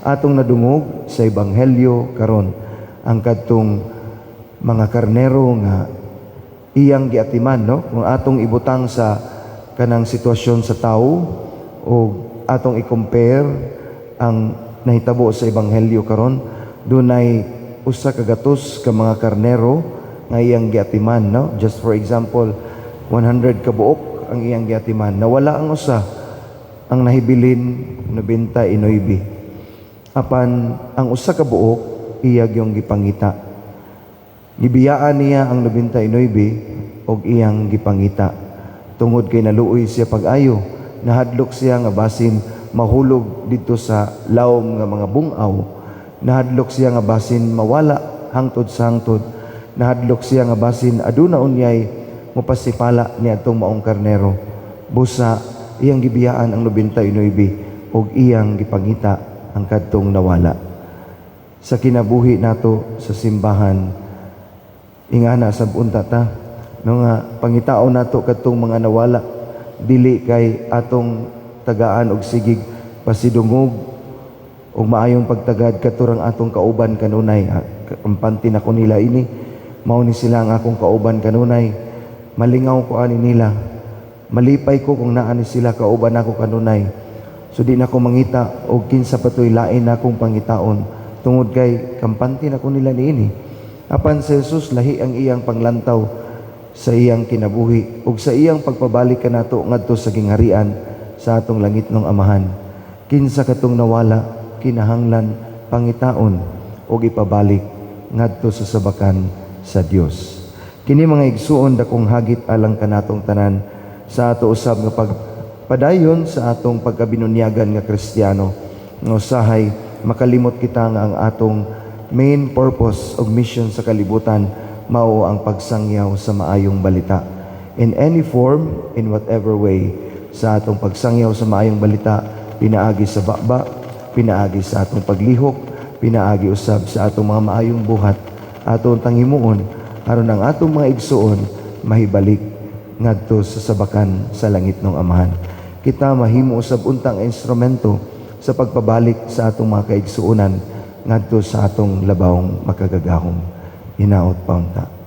atong nadungog sa ebanghelyo karon ang kadtong mga karnero nga iyang giatiman, no? Kung atong ibutang sa kanang sitwasyon sa tao o atong i-compare ang nahitabo sa ebanghelyo karon, dunay usa ka gatos ka mga karnero nga iyang giatiman, no? Just for example, 100 ka buok ang iyang giatiman. Nawala ang usa, ang nahibilin 99. Apan ang usa ka buok iyang yung gipangita. Gibiyaan niya ang 99 og iyang gipangita. Tungod kay naluoy siya pag-ayo, nahadlok siya nga basin mahulog dito sa lawom nga mga bungaw. Nahadlok siya nga basin mawala hangtod sa hangtod. Nahadlok siya nga basin aduna unyay mapasipala niya itong maong karnero. Busa iyang gibiyaan ang 99 og iyang gipangita ang kadtong nawala. Sa kinabuhi nato sa simbahan, ingana sa bunta ta, no nga pangitaon nato kadtong mga nawala, dili kay atong tagaan og sigig pasidungog og maayong pagtagad katurang atong kauban kanunay. Kampante na ko nila ini, mao ni sila ang akong kauban kanunay. Malingaw ko ani nila, malipay ko kung naa ni sila kauban ako kanunay. So di na ko mangita og kinsa patoy lain na akong pangitaon, tungod kay kampante na ko nila niini. Apan sa Jesus lahi ang iyang panglantaw sa iyang kinabuhi ug sa iyang pagpabalik kanato ngadto sa gingharian sa atong langit ng Amahan. Kinsa katong nawala kinahanglan pangitaon ug ipabalik ngadto sa sabakan sa Dios. Kini mga igsuon dakong hagit alang kanatong tanan sa ato usab nga pagpadayon sa atong pagkabinunyagan nga Kristiyano, nga usahay makalimot kita nga ang atong main purpose of mission sa kalibutan mao ang pagsangyaw sa maayong balita. In any form, in whatever way, sa atong pagsangyaw sa maayong balita, pinaagi sa baba, pinaagi sa atong paglihok, pinaagi usab sa atong mga maayong buhat, atong tanghimuon, aron ang atong mga igsuon mahibalik ngadto sa sabakan sa langit ng Amahan. Kita mahimo usab untang instrumento sa pagpabalik sa atong mga kaigsuonan ngadto sa atong labawong makagagahom. Hinaot paunta.